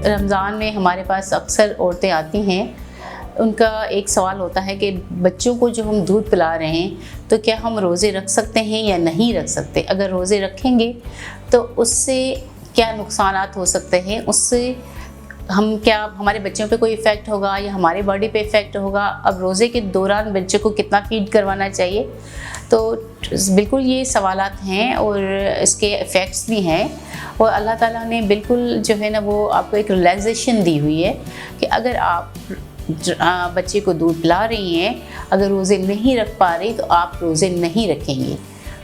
रमज़ान में हमारे पास अक्सर औरतें आती हैं, उनका एक सवाल होता है कि बच्चों को जो हम दूध पिला रहे हैं तो क्या हम रोज़े रख सकते हैं या नहीं रख सकते। अगर रोज़े रखेंगे तो उससे क्या नुकसानात हो सकते हैं, उससे क्या हमारे बच्चों पे कोई इफ़ेक्ट होगा या हमारे बॉडी पे इफ़ेक्ट होगा। अब रोज़े के दौरान बच्चे को कितना फीड करवाना चाहिए, तो बिल्कुल ये सवालात हैं और इसके इफ़ेक्ट्स भी हैं। और अल्लाह ताला ने बिल्कुल जो है ना वो आपको एक रिलैक्सेशन दी हुई है कि अगर आप बच्चे को दूध पिला रही हैं, अगर रोज़े नहीं रख पा रही तो आप रोज़े नहीं रखेंगे।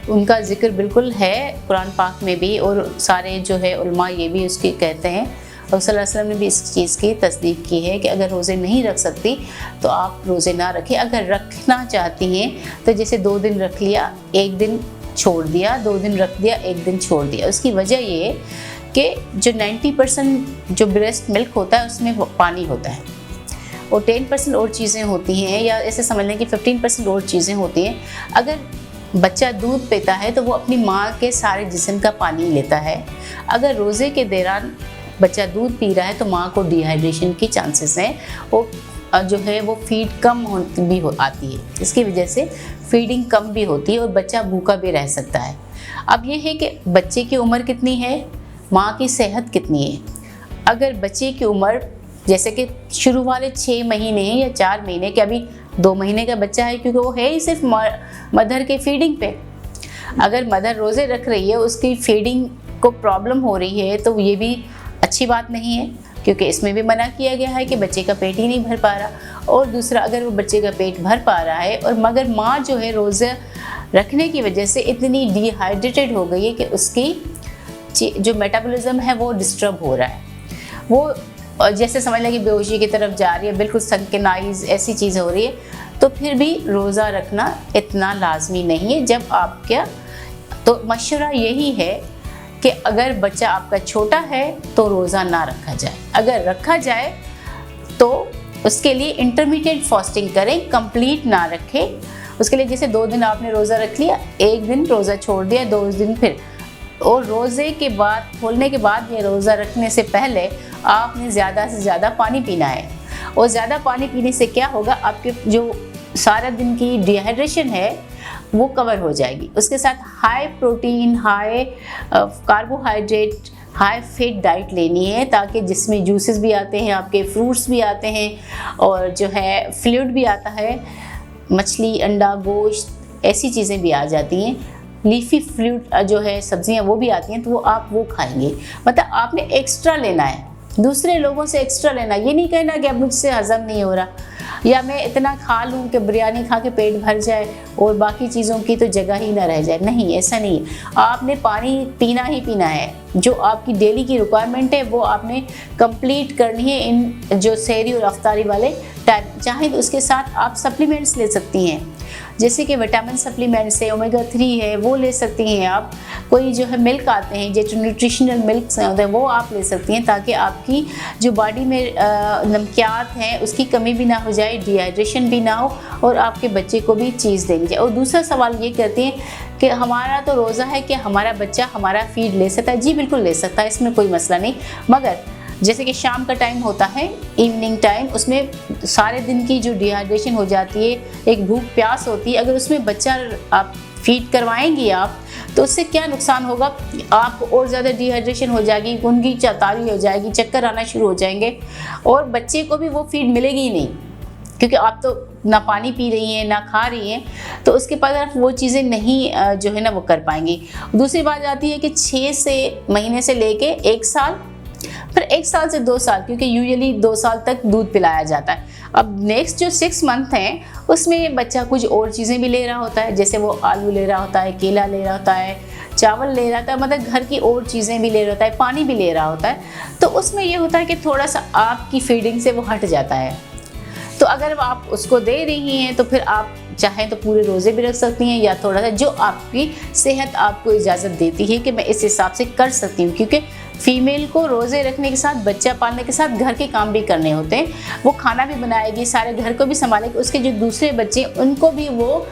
उनका ज़िक्र बिल्कुल है कुरान पाक में भी, और सारे जो है उलमा ये भी उसके कहते हैं, और सल्लल्लाहु अलैहि वसल्लम ने भी इस चीज़ की तस्दीक की है कि अगर रोज़े नहीं रख सकती तो आप रोज़े ना रखें। अगर रखना चाहती हैं तो जैसे 2 दिन रख लिया, 1 दिन छोड़ दिया, 2 दिन रख दिया, 1 दिन छोड़ दिया। उसकी वजह ये है कि जो 90% जो ब्रेस्ट मिल्क होता है उसमें पानी होता है और 10% और चीज़ें होती हैं, या ऐसे समझ लें कि 15% और चीज़ें होती हैं। अगर बच्चा दूध पीता है तो वो अपनी माँ के सारे जिस्म का पानी लेता है। अगर रोज़े के दौरान बच्चा दूध पी रहा है तो माँ को डिहाइड्रेशन की चांसेस हैं, वो जो है वो फीड कम आती है, इसकी वजह से फीडिंग कम भी होती है और बच्चा भूखा भी रह सकता है। अब ये है कि बच्चे की उम्र कितनी है, माँ की सेहत कितनी है। अगर बच्चे की उम्र जैसे कि शुरू वाले 6 महीने या 4 महीने के, अभी 2 महीने का बच्चा है क्योंकि वो है ही सिर्फ मदर के फीडिंग पे। अगर मदर रोज़े रख रही है, उसकी फीडिंग को प्रॉब्लम हो रही है तो ये भी अच्छी बात नहीं है, क्योंकि इसमें भी मना किया गया है कि बच्चे का पेट ही नहीं भर पा रहा। और दूसरा, अगर वो बच्चे का पेट भर पा रहा है और मगर माँ जो है रोज़े रखने की वजह से इतनी डिहाइड्रेटेड हो गई है कि उसकी जो मेटाबॉलिज्म है वो डिस्टर्ब हो रहा है, वो जैसे समझ लें कि बेहोशी की तरफ जा रही है, बिल्कुल संकेनाइज ऐसी चीज़ हो रही है, तो फिर भी रोज़ा रखना इतना लाजमी नहीं है। जब आप तो मशवरा यही है कि अगर बच्चा आपका छोटा है तो रोज़ा ना रखा जाए। अगर रखा जाए तो उसके लिए इंटरमीडिएट फास्टिंग करें, कंप्लीट ना रखें। उसके लिए जैसे 2 दिन आपने रोज़ा रख लिया, 1 दिन रोज़ा छोड़ दिया, 2 दिन फिर। और रोज़े के बाद, खोलने के बाद या रोज़ा रखने से पहले आपने ज़्यादा से ज़्यादा पानी पीना है। और ज़्यादा पानी पीने से क्या होगा, आपके जो सारा दिन की डिहाइड्रेशन है वो कवर हो जाएगी। उसके साथ high protein, high carbohydrate, high fat diet लेनी है, ताकि जिसमें जूसेस भी आते हैं, आपके फ्रूट्स भी आते हैं और जो है फ्लूइड भी आता है, मछली, अंडा, गोश्त, ऐसी चीज़ें भी आ जाती हैं। लीफी फ्रूट जो है, सब्जियां वो भी आती हैं, तो आप वो खाएंगे। मतलब आपने एक्स्ट्रा लेना है, दूसरे लोगों से एक्स्ट्रा लेना। ये नहीं कहना कि अब मुझसे हज़म नहीं हो रहा या मैं इतना खा लूँ कि बिरयानी खा के पेट भर जाए और बाकी चीज़ों की तो जगह ही ना रह जाए। नहीं, ऐसा नहीं है। आपने पानी पीना ही पीना है। जो आपकी डेली की रिक्वायरमेंट है वो आपने कंप्लीट करनी है इन जो सहरी और अफ्तारी वाले टाइम। चाहे तो उसके साथ आप सप्लीमेंट्स ले सकती हैं, जैसे कि विटामिन सप्लीमेंट्स है, ओमेगा 3 है, वो ले सकती हैं आप। कोई जो है मिल्क आते हैं, जो न्यूट्रिशनल मिल्क होते हैं, वो आप ले सकती हैं, ताकि आपकी जो बॉडी में नमकियात हैं उसकी कमी भी ना हो जाए, डिहाइड्रेशन भी ना हो और आपके बच्चे को भी चीज़ देनी चाहिए। और दूसरा सवाल ये करते हैं कि हमारा तो रोज़ा है कि हमारा बच्चा हमारा फीड ले सकता है। जी बिल्कुल ले सकता है, इसमें कोई मसला नहीं। मगर जैसे कि शाम का टाइम होता है, इवनिंग टाइम, उसमें सारे दिन की जो डिहाइड्रेशन हो जाती है, एक भूख प्यास होती है, अगर उसमें बच्चा आप फीड करवाएंगी आप, तो उससे क्या नुकसान होगा, आपको और ज़्यादा डिहाइड्रेशन हो जाएगी, गूंगी चातारी हो जाएगी, चक्कर आना शुरू हो जाएंगे और बच्चे को भी वो फीड मिलेगी ही नहीं, क्योंकि आप तो ना पानी पी रही हैं ना खा रही हैं, तो उसके बाद आप वो चीज़ें नहीं जो है ना वो कर पाएंगी। दूसरी बात आती है कि 6 महीने से लेके 1 साल, फिर 1 साल से 2 साल, क्योंकि यूजुअली 2 साल तक दूध पिलाया जाता है। अब नेक्स्ट जो 6 मंथ हैं उसमें बच्चा कुछ और चीज़ें भी ले रहा होता है, जैसे वो आलू ले रहा होता है, केला ले रहा होता है, चावल ले रहा होता है, मतलब घर की और चीज़ें भी ले रहा होता है, पानी भी ले रहा होता है। तो उसमें ये होता है कि थोड़ा सा आपकी फीडिंग से वो हट जाता है। तो अगर आप उसको दे रही हैं तो फिर आप चाहें तो पूरे रोज़े भी रख सकती हैं, या थोड़ा सा जो आपकी सेहत आपको इजाज़त देती है कि मैं इस हिसाब से कर सकती हूँ। क्योंकि फ़ीमेल को रोज़े रखने के साथ, बच्चा पालने के साथ घर के काम भी करने होते हैं। वो खाना भी बनाएगी, सारे घर को भी संभालेगी, उसके जो दूसरे बच्चे उनको भी वो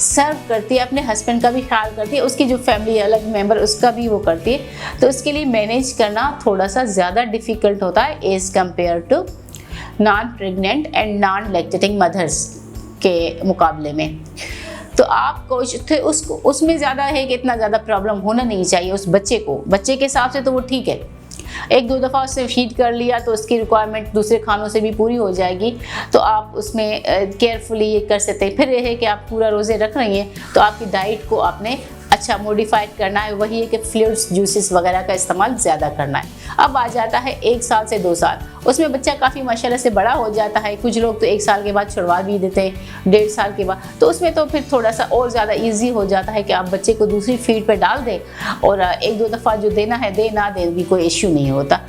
सर्व करती है, अपने हस्बैंड का भी ख्याल करती है, उसकी जो फैमिली अलग मेंबर उसका भी वो करती है। तो इसके लिए मैनेज करना थोड़ा सा ज़्यादा डिफ़िकल्ट होता है as compare to non pregnant and non lactating mothers के मुकाबले में। तो आपको उसको उसमें ज़्यादा है कि इतना ज़्यादा प्रॉब्लम होना नहीं चाहिए उस बच्चे को। बच्चे के हिसाब से तो वो ठीक है, एक दो दफ़ा उससे फीड कर लिया तो उसकी रिक्वायरमेंट दूसरे खानों से भी पूरी हो जाएगी, तो आप उसमें केयरफुली ये कर सकते हैं। फिर ये है कि आप पूरा रोज़े रख रही हैं तो आपकी डाइट को आपने अच्छा मॉडिफाइड करना है, वही है कि फ्लूइड्स जूसेस वगैरह का इस्तेमाल ज़्यादा करना है। अब आ जाता है 1 साल से 2 साल, उसमें बच्चा काफ़ी माशाल्लाह से बड़ा हो जाता है। कुछ लोग तो 1 साल के बाद छुड़वा भी देते हैं, 1.5 साल के बाद, तो उसमें तो फिर थोड़ा सा और ज़्यादा ईजी हो जाता है कि आप बच्चे को दूसरी फीड पर डाल दें और 1-2 दफ़ा जो देना है दे, ना दे भी कोई इश्यू नहीं होता।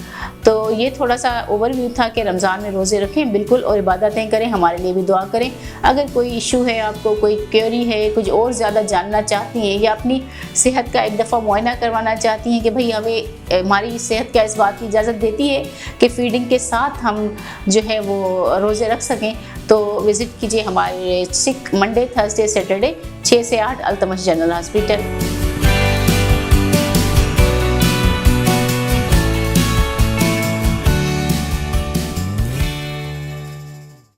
तो ये थोड़ा सा ओवरव्यू था कि रमज़ान में रोज़े रखें बिल्कुल और इबादतें करें, हमारे लिए भी दुआ करें। अगर कोई इशू है, आपको कोई क्वेरी है, कुछ और ज़्यादा जानना चाहती हैं या अपनी सेहत का एक दफ़ा मुआयना करवाना चाहती हैं कि भाई हमें हमारी सेहत क्या इस बात की इजाज़त देती है कि फ़ीडिंग के साथ हम जो है वो रोज़े रख सकें, तो विज़िट कीजिए हमारे सिक मंडे, थर्सडे, सैटरडे 6 से 8 अल्तमश जनरल हॉस्पिटल।